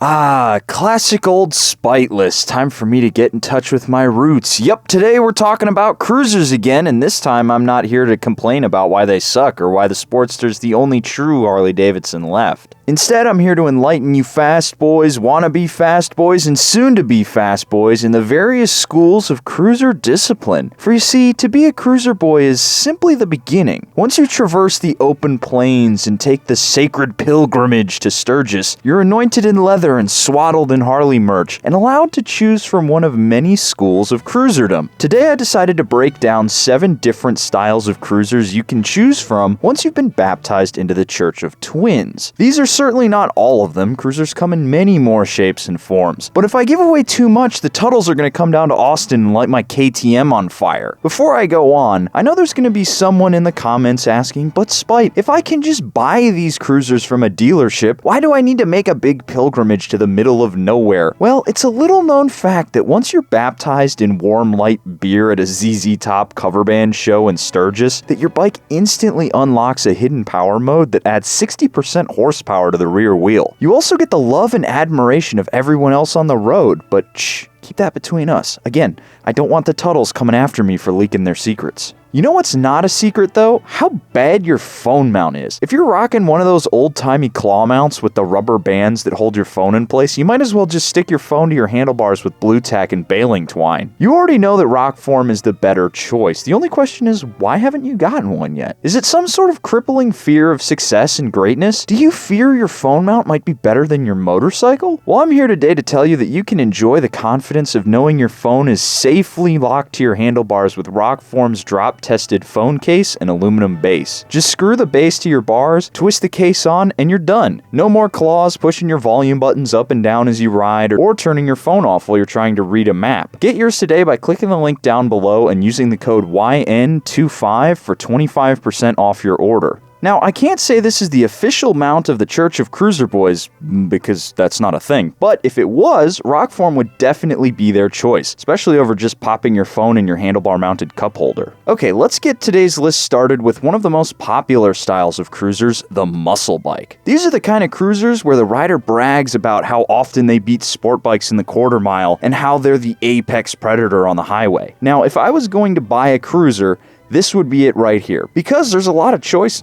Classic old spiteless. Time for me to get in touch with my roots. Yep, today we're talking about cruisers again, and this time I'm not here to complain about why they suck or why the Sportster's the only true Harley-Davidson left. Instead, I'm here to enlighten you fast boys, wannabe fast boys, and soon-to-be fast boys in the various schools of cruiser discipline. For you see, to be a cruiser boy is simply the beginning. Once you traverse the open plains and take the sacred pilgrimage to Sturgis, you're anointed in leather and swaddled in Harley merch, and allowed to choose from one of many schools of cruiserdom. Today I decided to break down 7 different styles of cruisers you can choose from once you've been baptized into the Church of Twins. These are certainly not all of them. Cruisers come in many more shapes and forms. But if I give away too much, the Tuttles are going to come down to Austin and light my KTM on fire. Before I go on, I know there's going to be someone in the comments asking, but Spite, if I can just buy these cruisers from a dealership, why do I need to make a big pilgrimage to the middle of nowhere? Well, it's a little known fact that once you're baptized in warm light beer at a ZZ Top cover band show in Sturgis, that your bike instantly unlocks a hidden power mode that adds 60% horsepower to the rear wheel. You also get the love and admiration of everyone else on the road, but shh, keep that between us. Again, I don't want the Tuttles coming after me for leaking their secrets. You know what's not a secret though? How bad your phone mount is. If you're rocking one of those old-timey claw mounts with the rubber bands that hold your phone in place, you might as well just stick your phone to your handlebars with blue tack and baling twine. You already know that Rockform is the better choice. The only question is, why haven't you gotten one yet? Is it some sort of crippling fear of success and greatness? Do you fear your phone mount might be better than your motorcycle? Well, I'm here today to tell you that you can enjoy the confidence of knowing your phone is safely locked to your handlebars with Rockform's drop-tested phone case and aluminum base. Just screw the base to your bars, twist the case on, and you're done. No more claws pushing your volume buttons up and down as you ride, or turning your phone off while you're trying to read a map. Get yours today by clicking the link down below and using the code YN25 for 25% off your order. Now, I can't say this is the official mount of the Church of Cruiser Boys, because that's not a thing, but if it was, Rockform would definitely be their choice, especially over just popping your phone in your handlebar-mounted cup holder. Okay, let's get today's list started with one of the most popular styles of cruisers, the muscle bike. These are the kind of cruisers where the rider brags about how often they beat sport bikes in the quarter mile and how they're the apex predator on the highway. Now, if I was going to buy a cruiser, this would be it right here, because there's a lot of choice.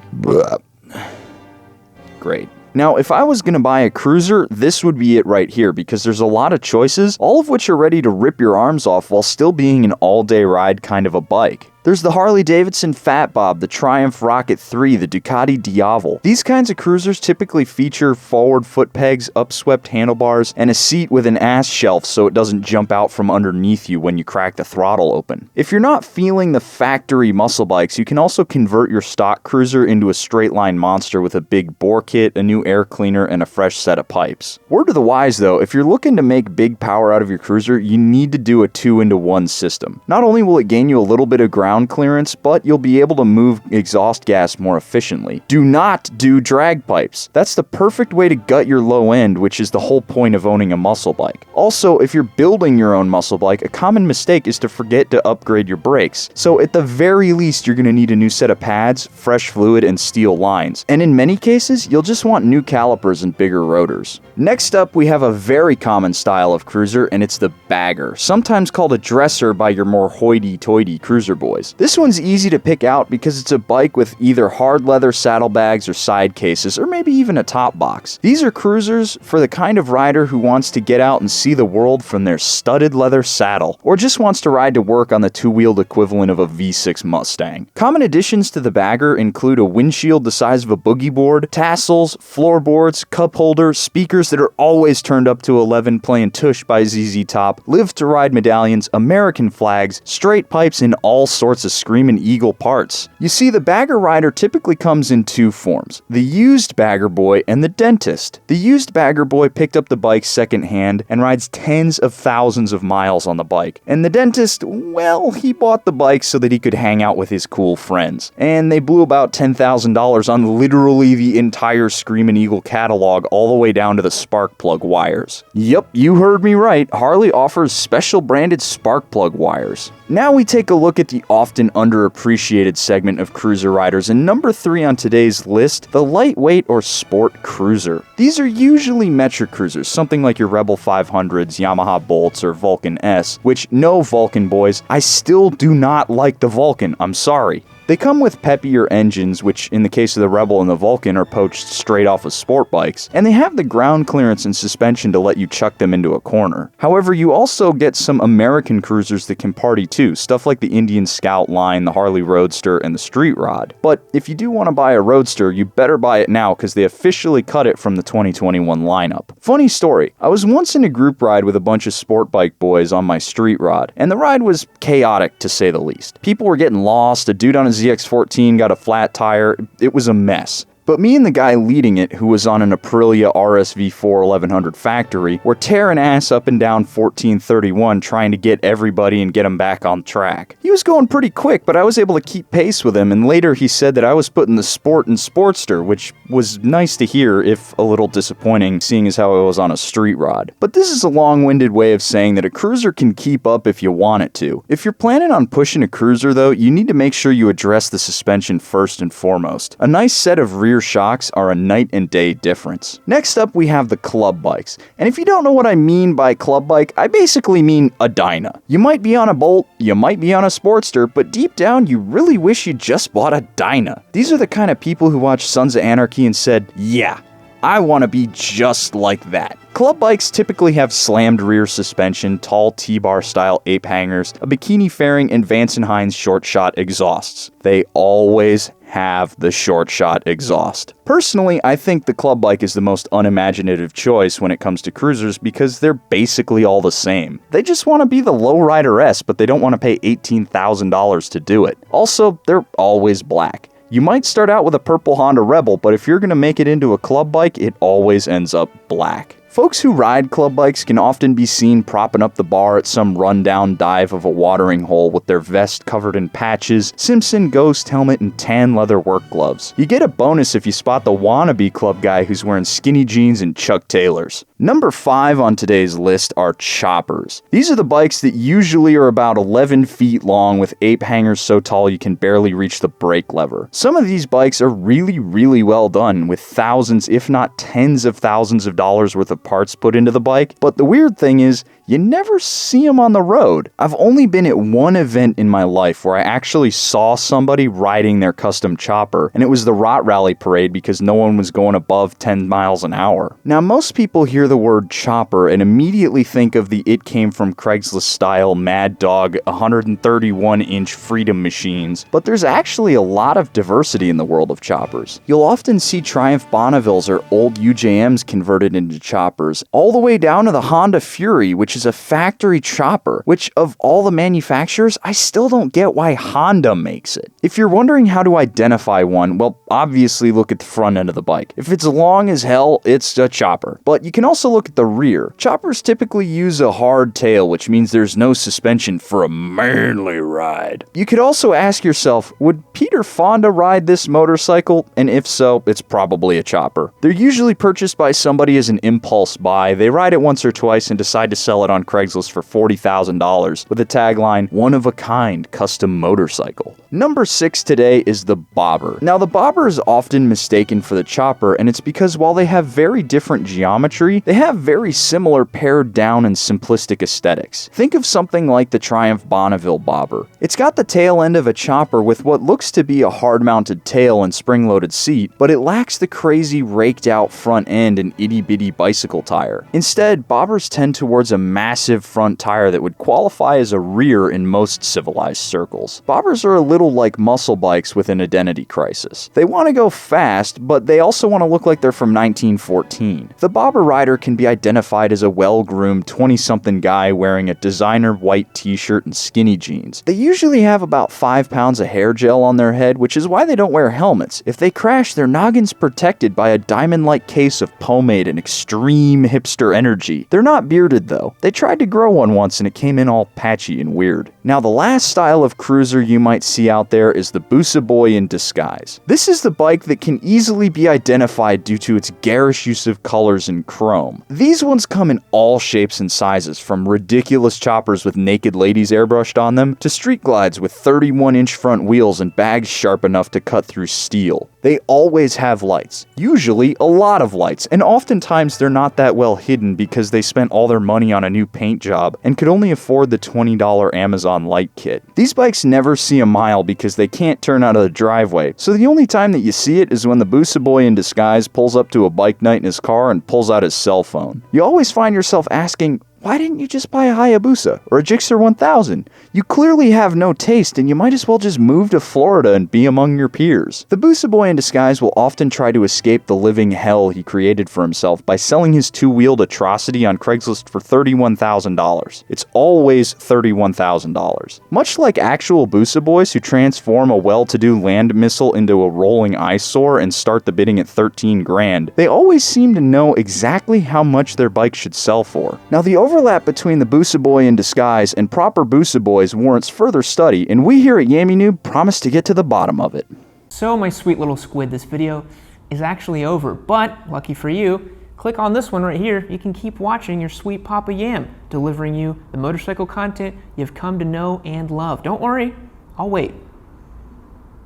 Great. Now, if I was going to buy a cruiser, this would be it right here, because there's a lot of choices, all of which are ready to rip your arms off while still being an all-day ride kind of a bike. There's the Harley-Davidson Fat Bob, the Triumph Rocket 3, the Ducati Diavel. These kinds of cruisers typically feature forward foot pegs, upswept handlebars, and a seat with an ass shelf so it doesn't jump out from underneath you when you crack the throttle open. If you're not feeling the factory muscle bikes, you can also convert your stock cruiser into a straight-line monster with a big bore kit, a new air cleaner, and a fresh set of pipes. Word to the wise though, if you're looking to make big power out of your cruiser, you need to do a 2-into-1 system. Not only will it gain you a little bit of ground clearance, but you'll be able to move exhaust gas more efficiently. Do not do drag pipes. That's the perfect way to gut your low end, which is the whole point of owning a muscle bike. Also, if you're building your own muscle bike, a common mistake is to forget to upgrade your brakes. So at the very least, you're going to need a new set of pads, fresh fluid, and steel lines. And in many cases, you'll just want new calipers and bigger rotors. Next up, we have a very common style of cruiser, and it's the bagger, sometimes called a dresser by your more hoity-toity cruiser boys. This one's easy to pick out because it's a bike with either hard leather saddlebags or side cases, or maybe even a top box. These are cruisers for the kind of rider who wants to get out and see the world from their studded leather saddle, or just wants to ride to work on the two-wheeled equivalent of a V6 Mustang. Common additions to the bagger include a windshield the size of a boogie board, tassels, floorboards, cup holder, speakers that are always turned up to 11 playing Tush by ZZ Top, Live to Ride medallions, American flags, straight pipes, and all sorts of screamin' eagle parts. You see, the bagger rider typically comes in 2 forms, the used bagger boy and the dentist. The used bagger boy picked up the bike secondhand and rides tens of thousands of miles on the bike. And the dentist, well, he bought the bike so that he could hang out with his cool friends. And they blew about $10,000 on literally the entire Screamin' Eagle catalog all the way down to the spark plug wires. Yep, you heard me right. Harley offers special branded spark plug wires. Now we take a look at the often underappreciated segment of cruiser riders, and number 3 on today's list, the lightweight or sport cruiser. These are usually metric cruisers, something like your Rebel 500s, Yamaha Bolts, or Vulcan S, which, no Vulcan boys, I still do not like the Vulcan, I'm sorry. They come with peppier engines, which in the case of the Rebel and the Vulcan are poached straight off of sport bikes, and they have the ground clearance and suspension to let you chuck them into a corner. However, you also get some American cruisers that can party too, stuff like the Indian Scout line, the Harley Roadster, and the Street Rod. But if you do want to buy a Roadster, you better buy it now because they officially cut it from the 2021 lineup. Funny story, I was once in a group ride with a bunch of sport bike boys on my Street Rod, and the ride was chaotic to say the least. People were getting lost, a dude on his ZX14 got a flat tire, it was a mess. But me and the guy leading it, who was on an Aprilia RSV4 1100 factory, were tearing ass up and down 1431 trying to get everybody and get them back on track. He was going pretty quick, but I was able to keep pace with him, and later he said that I was putting the sport in Sportster, which was nice to hear, if a little disappointing, seeing as how I was on a street rod. But this is a long-winded way of saying that a cruiser can keep up if you want it to. If you're planning on pushing a cruiser though, you need to make sure you address the suspension first and foremost. A nice set of rear shocks are a night and day difference. Next up we have the club bikes, and if you don't know what I mean by club bike, I basically mean a Dyna. You might be on a Bolt, you might be on a Sportster, but deep down you really wish you just bought a Dyna. These are the kind of people who watched Sons of Anarchy and said, yeah, I want to be just like that. Club bikes typically have slammed rear suspension, tall T-bar style ape hangers, a bikini fairing, and Vance & Hines short shot exhausts. They always have the short shot exhaust. Personally, I think the club bike is the most unimaginative choice when it comes to cruisers because they're basically all the same. They just want to be the lowrider-esque, but they don't want to pay $18,000 to do it. Also, they're always black. You might start out with a purple Honda Rebel, but if you're going to make it into a club bike, it always ends up black. Folks who ride club bikes can often be seen propping up the bar at some rundown dive of a watering hole with their vest covered in patches, Simpson ghost helmet, and tan leather work gloves. You get a bonus if you spot the wannabe club guy who's wearing skinny jeans and Chuck Taylors. Number 5 on today's list are choppers. These are the bikes that usually are about 11 feet long with ape hangers so tall you can barely reach the brake lever. Some of these bikes are really well done with thousands if not tens of thousands of dollars worth of parts put into the bike, but the weird thing is, you never see them on the road. I've only been at one event in my life where I actually saw somebody riding their custom chopper, and it was the Rot Rally parade because no one was going above 10 miles an hour. Now, most people hear the word chopper and immediately think of the It Came From Craigslist style Mad Dog 131-inch Freedom machines, but there's actually a lot of diversity in the world of choppers. You'll often see Triumph Bonnevilles or old UJMs converted into choppers, all the way down to the Honda Fury, which is a factory chopper, which of all the manufacturers, I still don't get why Honda makes it. If you're wondering how to identify one, well, obviously look at the front end of the bike. If it's long as hell, it's a chopper. But you can also look at the rear. Choppers typically use a hard tail, which means there's no suspension for a manly ride. You could also ask yourself, would Peter Fonda ride this motorcycle? And if so, it's probably a chopper. They're usually purchased by somebody as an impulse buy. They ride it once or twice and decide to sell it on Craigslist for $40,000 with a tagline, one of a kind custom motorcycle. Number 6 today is the bobber. Now, the bobber is often mistaken for the chopper, and it's because while they have very different geometry, they have very similar pared down and simplistic aesthetics. Think of something like the Triumph Bonneville bobber. It's got the tail end of a chopper with what looks to be a hard-mounted tail and spring-loaded seat, but it lacks the crazy raked-out front end and itty-bitty bicycle tire. Instead, bobbers tend towards a massive front tire that would qualify as a rear in most civilized circles. Bobbers are a little like muscle bikes with an identity crisis. They want to go fast, but they also want to look like they're from 1914. The bobber rider can be identified as a well-groomed 20-something guy wearing a designer white t-shirt and skinny jeans. They usually have about 5 pounds of hair gel on their head, which is why they don't wear helmets. If they crash, their noggin's protected by a diamond-like case of pomade and extreme extreme hipster energy. They're not bearded though. They tried to grow one once and it came in all patchy and weird. Now the last style of cruiser you might see out there is the Busa Boy in disguise. This is the bike that can easily be identified due to its garish use of colors and chrome. These ones come in all shapes and sizes, from ridiculous choppers with naked ladies airbrushed on them to street glides with 31-inch front wheels and bags sharp enough to cut through steel. They always have lights, usually a lot of lights, and oftentimes they're not that well hidden because they spent all their money on a new paint job and could only afford the $20 Amazon light kit. These bikes never see a mile because they can't turn out of the driveway, so the only time that you see it is when the Busa Boy in disguise pulls up to a bike night in his car and pulls out his cell phone. You always find yourself asking, why didn't you just buy a Hayabusa or a Gixxer 1000? You clearly have no taste and you might as well just move to Florida and be among your peers. The Busa Boy in disguise will often try to escape the living hell he created for himself by selling his two-wheeled atrocity on Craigslist for $31,000. It's always $31,000. Much like actual Busa Boys who transform a well-to-do land missile into a rolling eyesore and start the bidding at 13 grand, they always seem to know exactly how much their bike should sell for. Now the overlap between the Busa Boy in disguise and proper Busa Boys warrants further study, and we here at Yammie Noob promise to get to the bottom of it. So my sweet little squid, this video is actually over, but lucky for you, click on this one right here. You can keep watching your sweet Papa Yam, delivering you the motorcycle content you've come to know and love. Don't worry, I'll wait.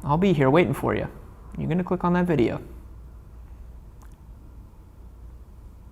I'll be here waiting for you. You're gonna click on that video.